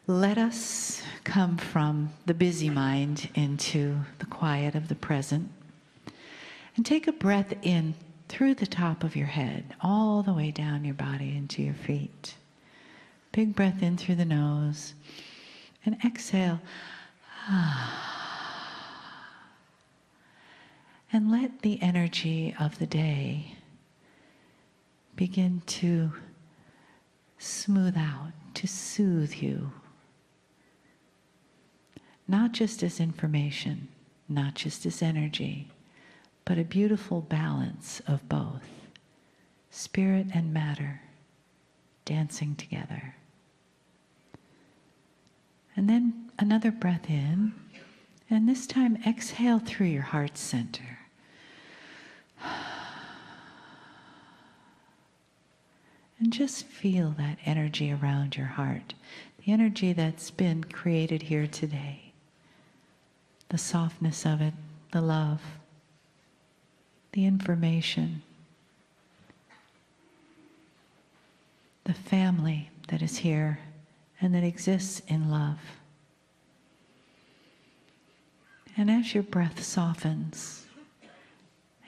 Let us come from the busy mind into the quiet of the present. And take a breath in through the top of your head, all the way down your body into your feet. Big breath in through the nose. And exhale. And let the energy of the day begin to smooth out, to soothe you. Not just as information, not just as energy, but a beautiful balance of both, spirit and matter, dancing together. And then another breath in, and this time exhale through your heart center. And just feel that energy around your heart, the energy that's been created here today, the softness of it, the love, the information, the family that is here and that exists in love. And as your breath softens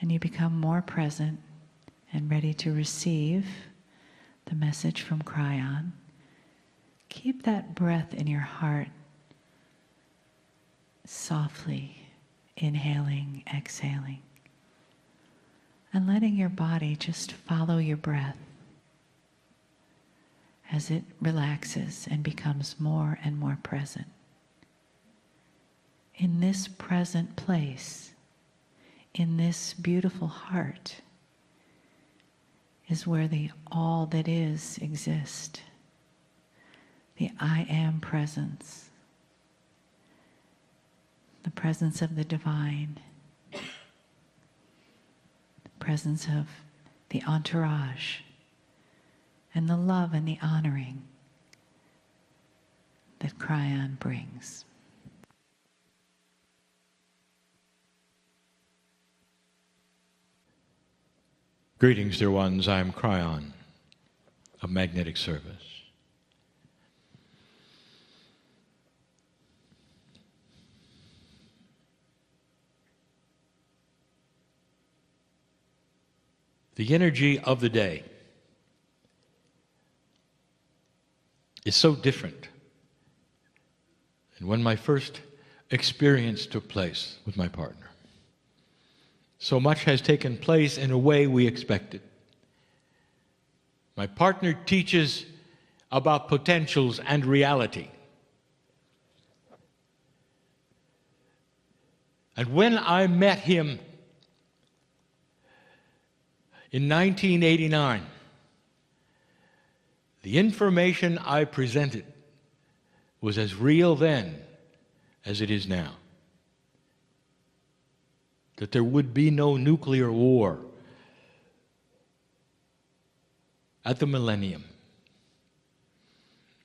and you become more present and ready to receive the message from Kryon, keep that breath in your heart, softly inhaling, exhaling, and letting your body just follow your breath as it relaxes and becomes more and more present. In this present place, in this beautiful heart, is where the all that is exists. The I am presence. The presence of the divine. The presence of the entourage. And the love and the honoring that Kryon brings. Greetings, dear ones. I am Kryon of Magnetic Service. The energy of the day is so different than when my first experience took place with my partner. So much has taken place in a way we expected. My partner teaches about potentials and reality. And when I met him in 1989, the information I presented was as real then as it is now. That there would be no nuclear war at the millennium.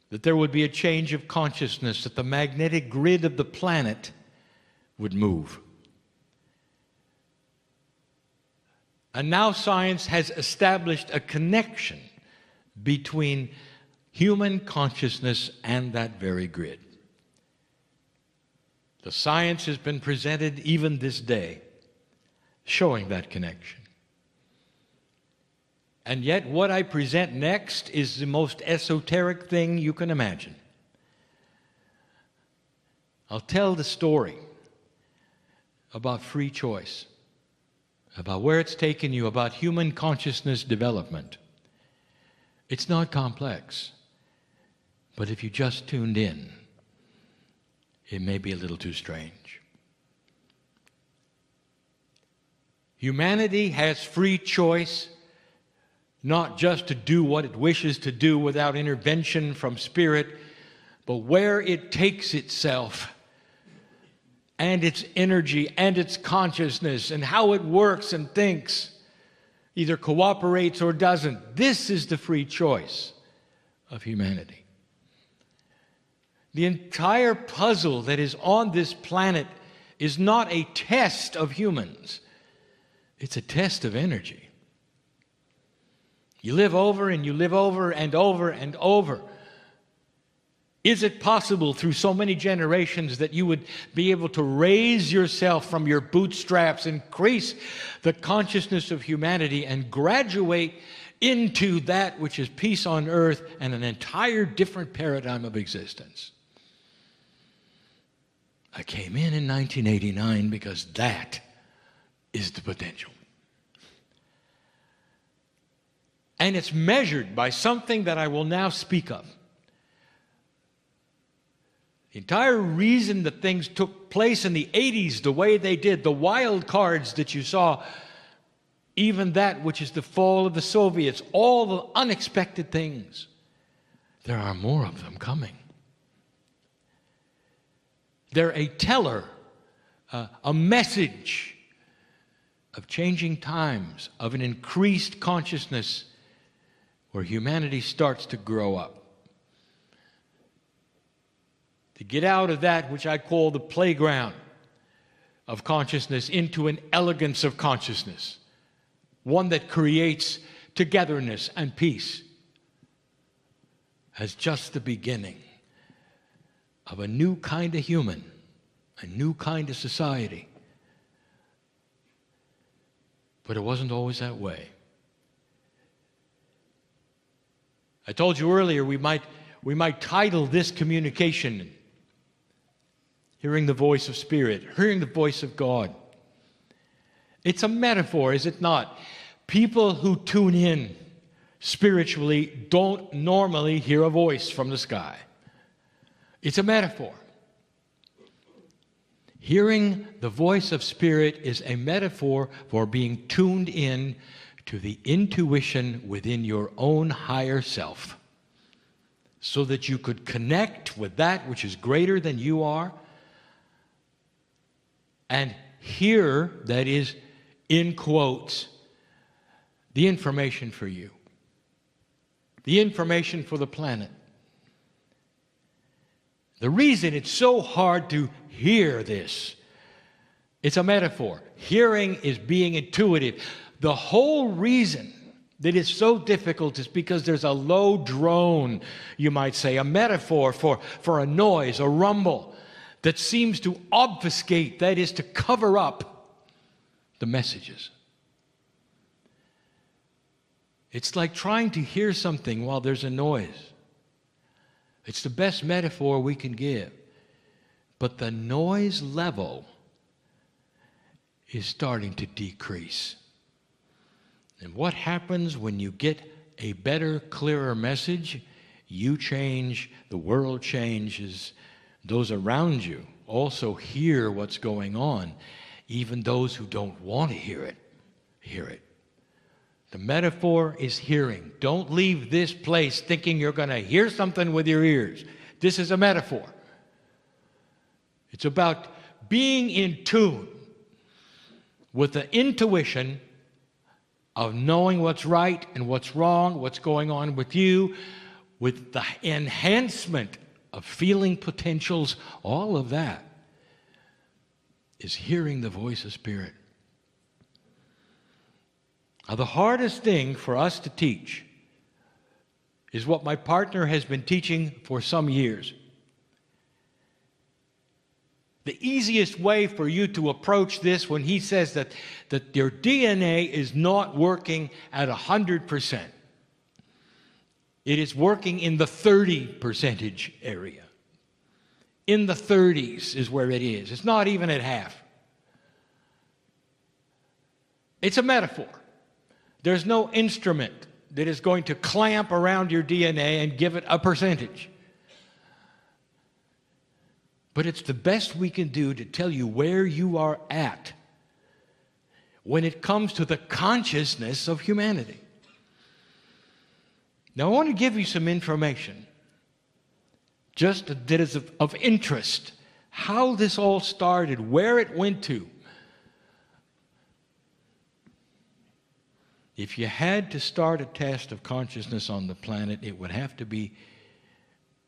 That there would be a change of consciousness, that the magnetic grid of the planet would move. And now science has established a connection between human consciousness and that very grid. The science has been presented even this day, showing that connection. And yet what I present next is the most esoteric thing you can imagine. I'll tell the story about free choice, about where it's taken you, about human consciousness development. It's not complex, but if you just tuned in, it may be a little too strange. Humanity has free choice, not just to do what it wishes to do without intervention from spirit, but where it takes itself and its energy and its consciousness and how it works and thinks, either cooperates or doesn't. This is the free choice of humanity. The entire puzzle that is on this planet is not a test of humans. It's a test of energy. You live over and you live over and over and over. Is it possible through so many generations that you would be able to raise yourself from your bootstraps, increase the consciousness of humanity, and graduate into that which is peace on earth and an entire different paradigm of existence? I came in 1989 because that is the potential. And it's measured by something that I will now speak of. The entire reason that things took place in the 80s the way they did, the wild cards that you saw, even that which is the fall of the Soviets, all the unexpected things, there are more of them coming. They're a teller, a message of changing times, of an increased consciousness where humanity starts to grow up. To get out of that which I call the playground of consciousness into an elegance of consciousness, one that creates togetherness and peace, as just the beginning of a new kind of human, a new kind of society. But it wasn't always that way. I told you earlier we might title this communication Hearing the Voice of Spirit, Hearing the Voice of God. It's a metaphor, is it not? People who tune in spiritually don't normally hear a voice from the sky. It's a metaphor. Hearing the voice of Spirit is a metaphor for being tuned in to the intuition within your own higher self, so that you could connect with that which is greater than you are and hear, that is, in quotes, the information for you, the information for the planet. The reason it's so hard to hear this, it's a metaphor. Hearing is being intuitive. The whole reason that it's so difficult is because there's a low drone, you might say, a metaphor for a noise, a rumble that seems to obfuscate, that is, to cover up the messages. It's like trying to hear something while there's a noise. It's the best metaphor we can give. But the noise level is starting to decrease. And what happens when you get a better, clearer message? You change, the world changes. Those around you also hear what's going on. Even those who don't want to hear it, hear it. The metaphor is hearing. Don't leave this place thinking you're going to hear something with your ears. This is a metaphor. It's about being in tune with the intuition of knowing what's right and what's wrong, what's going on with you, with the enhancement of feeling potentials. All of that is hearing the voice of Spirit. Now, the hardest thing for us to teach is what my partner has been teaching for some years. The easiest way for you to approach this, when he says that your DNA is not working at 100%, it is working in the 30% area. In the 30s is where it is. It's not even at half. It's a metaphor. There's no instrument that is going to clamp around your DNA and give it a percentage. But it's the best we can do to tell you where you are at when it comes to the consciousness of humanity. Now, I want to give you some information, just that is of interest, how this all started, where it went to. If you had to start a test of consciousness on the planet, it would have to be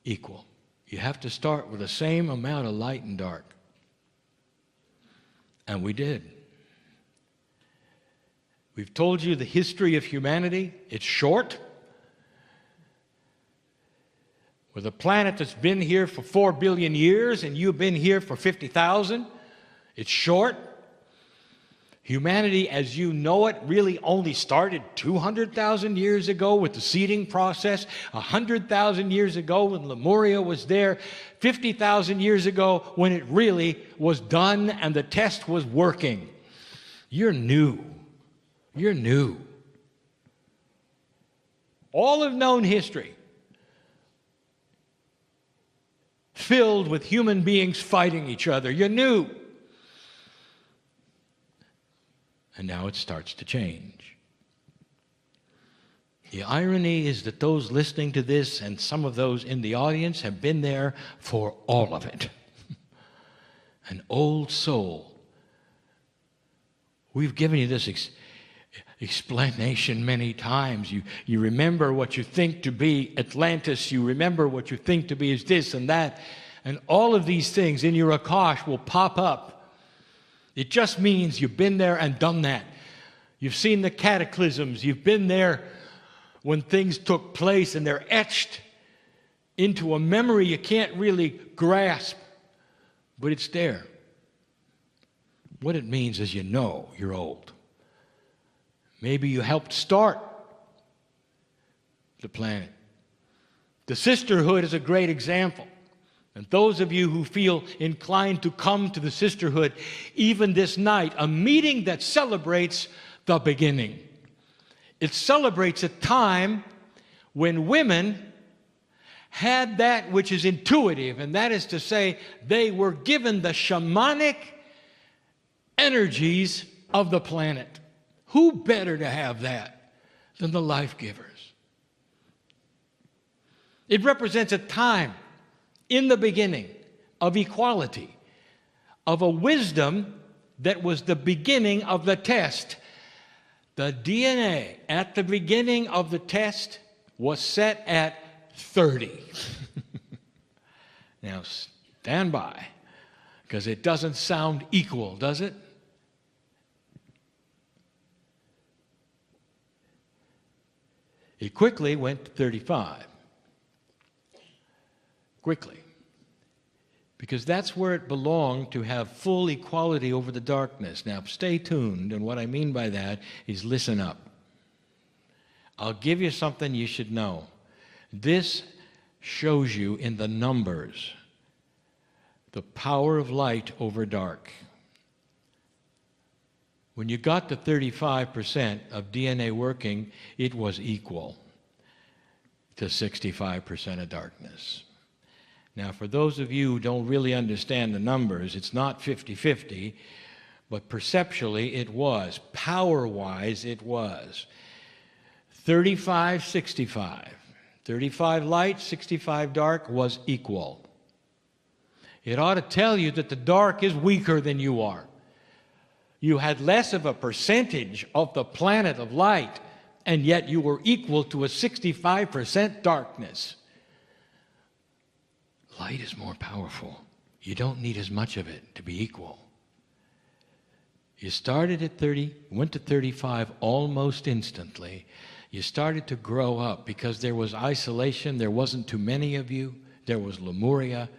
equal. You have to start with the same amount of light and dark. And we did. We've told you the history of humanity. It's short. with a planet that's been here for 4 billion years and you've been here for 50,000. It's short. Humanity, as you know it, really only started 200,000 years ago with the seeding process, 100,000 years ago when Lemuria was there, 50,000 years ago when it really was done and the test was working. You're new. You're new. All of known history filled with human beings fighting each other. You're new. And now it starts to change. The irony is that those listening to this and some of those in the audience have been there for all of it. An old soul. We've given you this explanation many times. You remember what you think to be Atlantis. You remember what you think to be is this and that. And all of these things in your Akash will pop up. It just means you've been there and done that. You've seen the cataclysms. You've been there when things took place, and they're etched into a memory you can't really grasp, but it's there. What it means is you know you're old. Maybe you helped start the planet. The sisterhood is a great example. And those of you who feel inclined to come to the sisterhood, even this night, a meeting that celebrates the beginning. It celebrates a time when women had that which is intuitive, and that is to say, they were given the shamanic energies of the planet. Who better to have that than the life givers? It represents a time in the beginning of equality, of a wisdom that was the beginning of the test. The DNA at the beginning of the test was set at 30. Now stand by, because it doesn't sound equal, does it? It quickly went to 35. Quickly. Because that's where it belonged, to have full equality over the darkness. Now, stay tuned, and what I mean by that is listen up. I'll give you something you should know. This shows you in the numbers the power of light over dark. When you got to 35% of DNA working, it was equal to 65% of darkness. Now, for those of you who don't really understand the numbers, it's not 50-50, but perceptually it was. Power-wise, it was. 35-65. 35 light, 65 dark was equal. It ought to tell you that the dark is weaker than you are. You had less of a percentage of the planet of light, and yet you were equal to a 65% darkness. Light is more powerful. You don't need as much of it to be equal. You started at 30, went to 35 almost instantly. You started to grow up because there was isolation. There wasn't too many of you. There was Lemuria.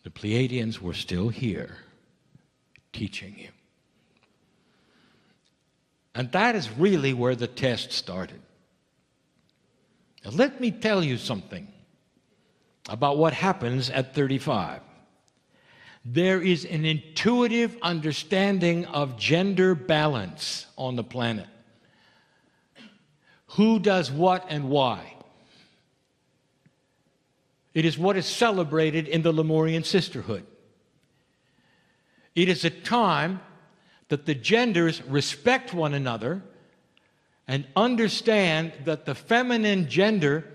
The Pleiadians were still here teaching you. And that is really where the test started. Now, let me tell you something about what happens at 35. There is an intuitive understanding of gender balance on the planet. Who does what and why? It is what is celebrated in the Lemurian sisterhood. It is a time that the genders respect one another and understand that the feminine gender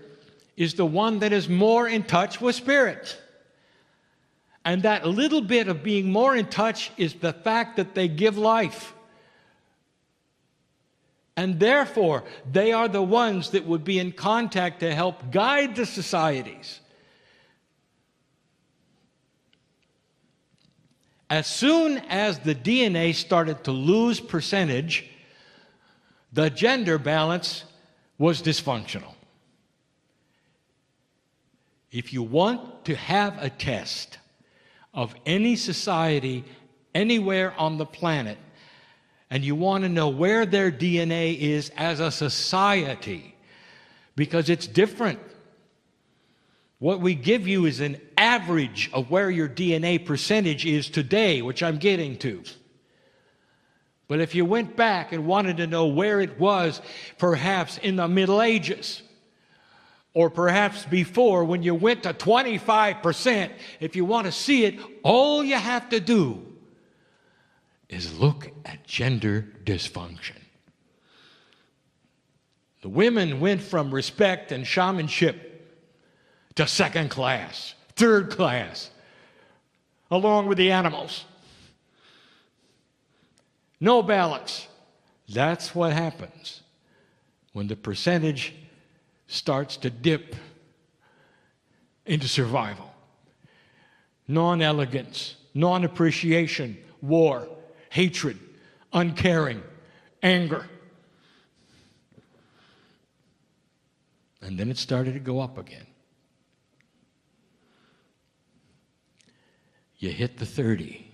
is the one that is more in touch with spirit. And that little bit of being more in touch is the fact that they give life. And therefore, they are the ones that would be in contact to help guide the societies. As soon as the DNA started to lose percentage, the gender balance was dysfunctional. if you want to have a test of any society anywhere on the planet, and you want to know where their DNA is as a society, because it's different. What we give you is an average of where your DNA percentage is today, which I'm getting to. But if you went back and wanted to know where it was, perhaps in the Middle Ages, or perhaps before, when you went to 25%, if you want to see it, all you have to do is look at gender dysfunction. The women went from respect and shamanship to second class, third class, along with the animals. No balance. That's what happens when the percentage starts to dip into survival. Non-elegance, non-appreciation, war, hatred, uncaring, anger. And then it started to go up again. You hit the 30,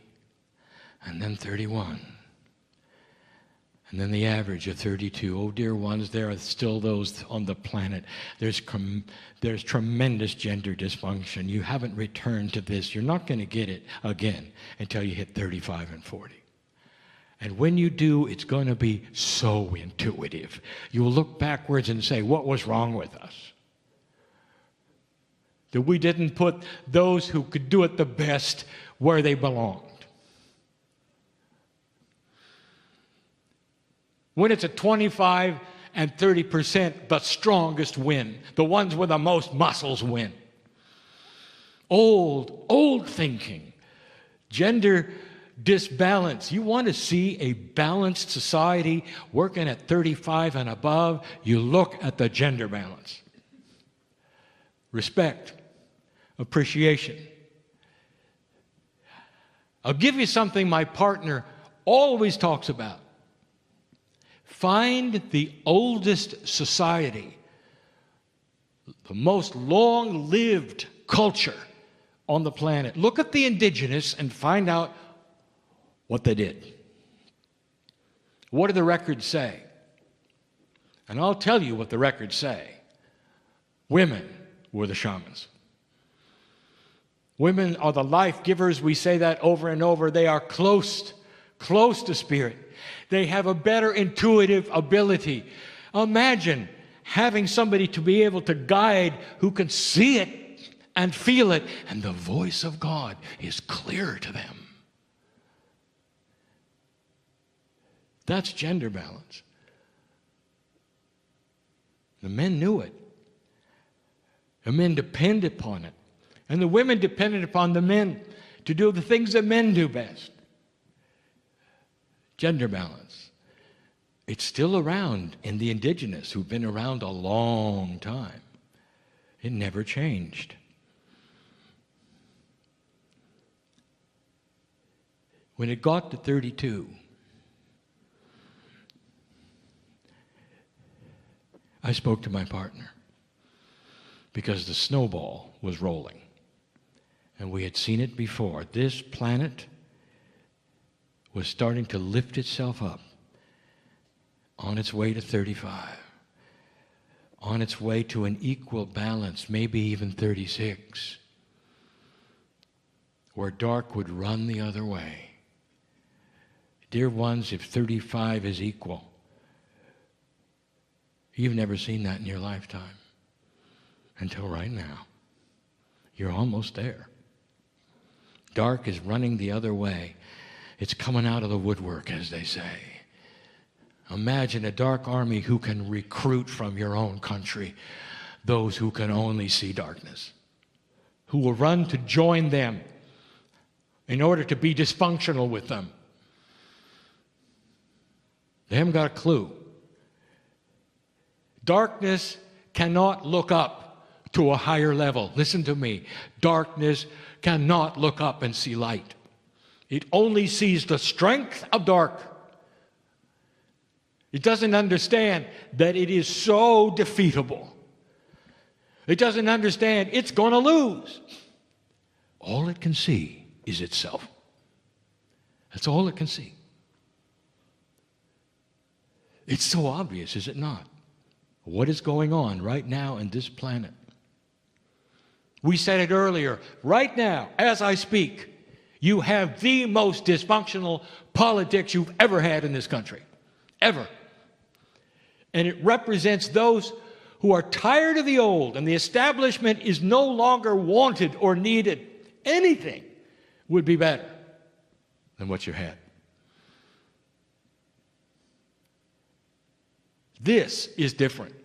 and then 31. And then the average of 32. Oh, dear ones, there are still those on the planet. There's tremendous gender dysfunction. You haven't returned to this. You're not going to get it again until you hit 35 and 40. And when you do, it's going to be so intuitive. You will look backwards and say, what was wrong with us? That we didn't put those who could do it the best where they belonged. When it's at 25 and 30%, the strongest win. The ones with the most muscles win. Old thinking. Gender disbalance. You want to see a balanced society working at 35 and above, you look at the gender balance. Respect. Appreciation. I'll give you something my partner always talks about. Find the oldest society, the most long-lived culture on the planet. Look at the indigenous and find out what they did. What do the records say? And I'll tell you what the records say. Women were the shamans. Women are the life givers. We say that over and over. They are close to spirit. They have a better intuitive ability. Imagine having somebody to be able to guide who can see it and feel it, and the voice of God is clear to them. That's gender balance. The men knew it. The men depended upon it. And the women depended upon the men to do the things that men do best. Gender balance. It's still around in the indigenous who've been around a long time. It never changed. When it got to 32, I spoke to my partner because the snowball was rolling. And we had seen it before. This planet was starting to lift itself up on its way to 35, on its way to an equal balance, maybe even 36, where dark would run the other way. Dear ones, if 35 is equal, you've never seen that in your lifetime until right now. You're almost there. Dark is running the other way. It's coming out of the woodwork, as they say. Imagine a dark army who can recruit from your own country those who can only see darkness, who will run to join them in order to be dysfunctional with them. They haven't got a clue. Darkness cannot look up to a higher level. Listen to me. Darkness cannot look up and see light. It only sees the strength of dark. It doesn't understand that it is so defeatable. It doesn't understand it's going to lose. All it can see is itself. That's all it can see. It's so obvious, is it not? What is going on right now in this planet? We said it earlier. Right now, as I speak, you have the most dysfunctional politics you've ever had in this country. Ever. And it represents those who are tired of the old, and the establishment is no longer wanted or needed. Anything would be better than what you had. This is different.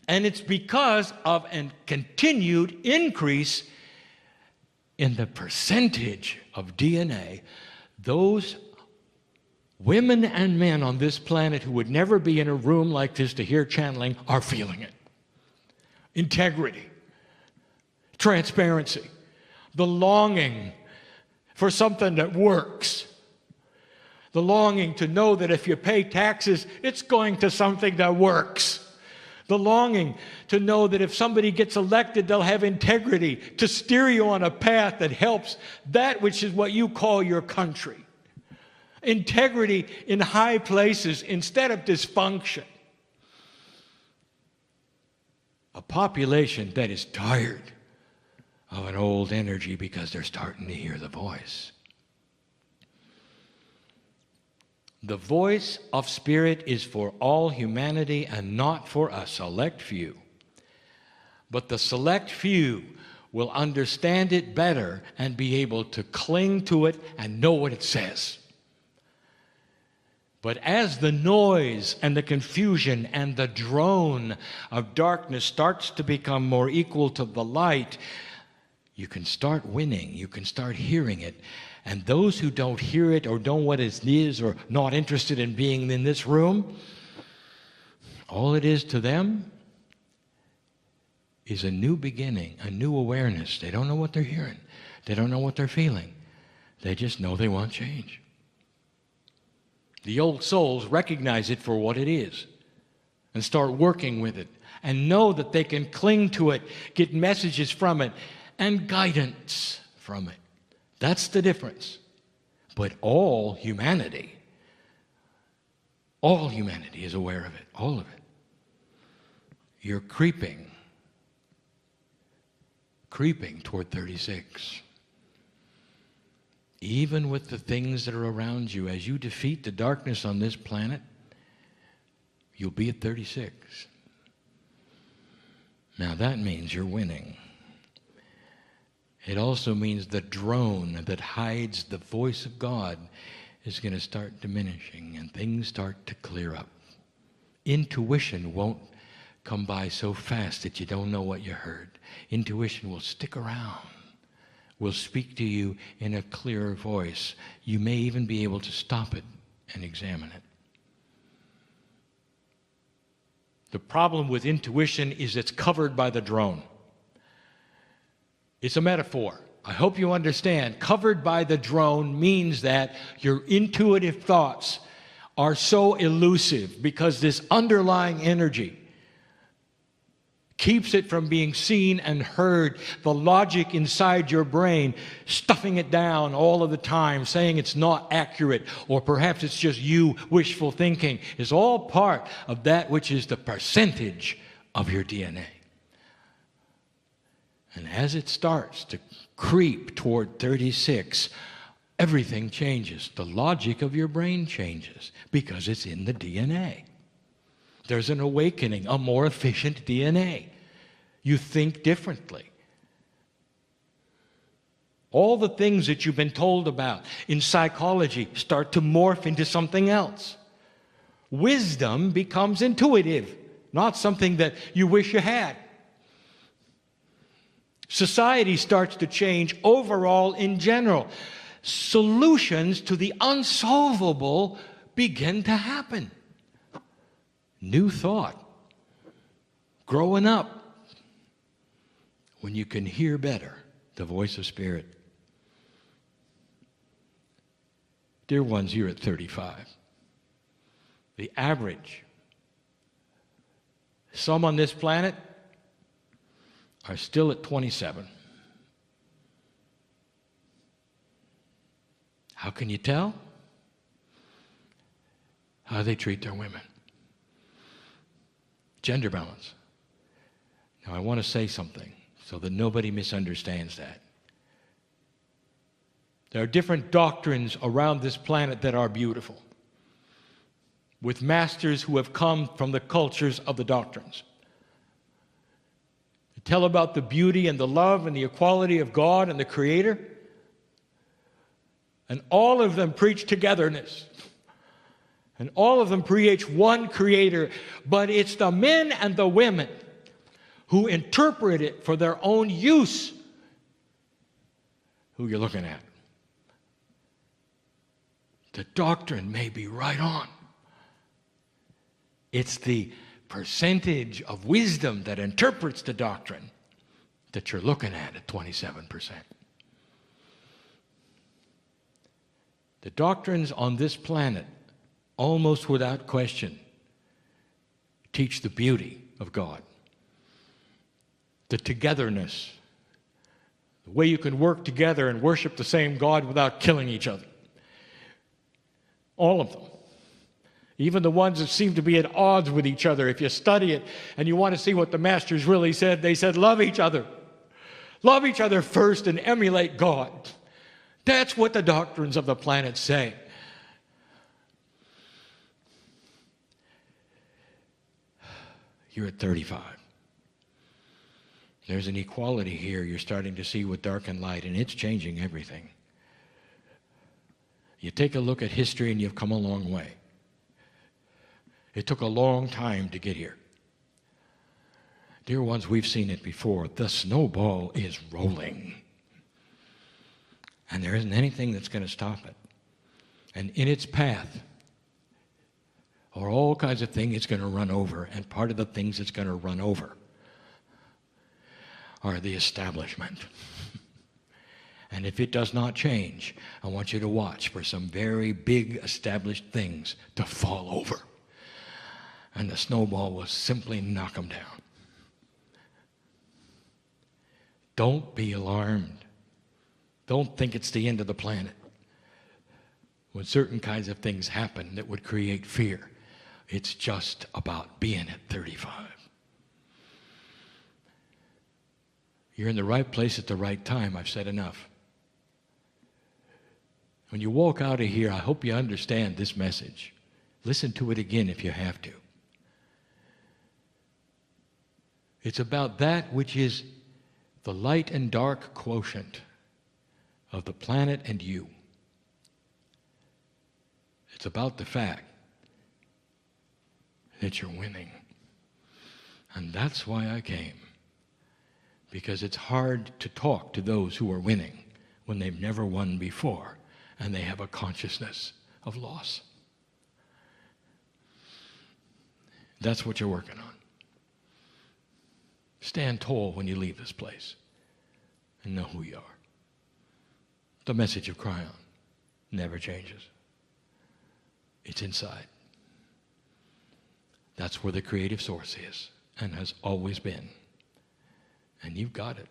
And it's because of a continued increase in the percentage of DNA. Those women and men on this planet who would never be in a room like this to hear channeling are feeling it. Integrity, transparency, the longing for something that works. The longing to know that if you pay taxes, it's going to something that works. The longing to know that if somebody gets elected, they'll have integrity to steer you on a path that helps that which is what you call your country. Integrity in high places instead of dysfunction. A population that is tired of an old energy because they're starting to hear the voice. The voice of Spirit is for all humanity and not for a select few. But the select few will understand it better and be able to cling to it and know what it says. But as the noise and the confusion and the drone of darkness starts to become more equal to the light, you can start winning, you can start hearing it. And those who don't hear it or don't know what it is or not interested in being in this room, all it is to them is a new beginning, a new awareness. They don't know what they're hearing. They don't know what they're feeling. They just know they want change. The old souls recognize it for what it is and start working with it and know that they can cling to it, get messages from it, and guidance from it. That's the difference. But all humanity is aware of it, all of it. You're creeping toward 36. Even with the things that are around you, as you defeat the darkness on this planet, you'll be at 36. Now that means you're winning. It also means the drone that hides the voice of God is going to start diminishing and things start to clear up. Intuition won't come by so fast that you don't know what you heard. Intuition will stick around, will speak to you in a clearer voice. You may even be able to stop it and examine it. The problem with intuition is it's covered by the drone. It's a metaphor. I hope you understand. Covered by the drone means that your intuitive thoughts are so elusive because this underlying energy keeps it from being seen and heard. The logic inside your brain, stuffing it down all of the time, saying it's not accurate, or perhaps it's just you wishful thinking, is all part of that which is the percentage of your DNA. And as it starts to creep toward 36, everything changes. The logic of your brain changes because it's in the DNA. There's an awakening, a more efficient DNA. You think differently. All the things that you've been told about in psychology start to morph into something else. Wisdom becomes intuitive, not something that you wish you had. Society starts to change overall in general. Solutions to the unsolvable begin to happen. New thought. Growing up. When you can hear better the voice of Spirit. Dear ones, you're at 35. The average Some on this planet are still at 27. How can you tell? How they treat their women. Gender balance. Now I want to say something so that nobody misunderstands that. There are different doctrines around this planet that are beautiful, with masters who have come from the cultures of the doctrines. They tell about the beauty and the love and the equality of God and the Creator. And all of them preach togetherness. And all of them preach one Creator. But it's the men and the women who interpret it for their own use who you're looking at. The doctrine may be right on. It's the percentage of wisdom that interprets the doctrine that you're looking at 27%. The doctrines on this planet, almost without question, teach the beauty of God, the togetherness, the way you can work together and worship the same God without killing each other. All of them. Even the ones that seem to be at odds with each other, if you study it and you want to see what the masters really said, they said, love each other. Love each other first and emulate God. That's what the doctrines of the planet say. You're at 35. There's an equality here you're starting to see with dark and light, and it's changing everything. You take a look at history and you've come a long way. It took a long time to get here. Dear ones, we've seen it before. The snowball is rolling. And there isn't anything that's going to stop it. And in its path are all kinds of things it's going to run over. And part of the things it's going to run over are the establishment. And if it does not change, I want you to watch for some very big established things to fall over. And the snowball will simply knock them down. Don't be alarmed. Don't think it's the end of the planet. When certain kinds of things happen that would create fear, it's just about being at 35. You're in the right place at the right time. I've said enough. When you walk out of here, I hope you understand this message. Listen to it again if you have to. It's about that which is the light and dark quotient of the planet and you. It's about the fact that you're winning. And that's why I came. Because it's hard to talk to those who are winning when they've never won before and they have a consciousness of loss. That's what you're working on. Stand tall when you leave this place and know who you are. The message of Kryon never changes. It's inside. That's where the creative source is and has always been. And you've got it.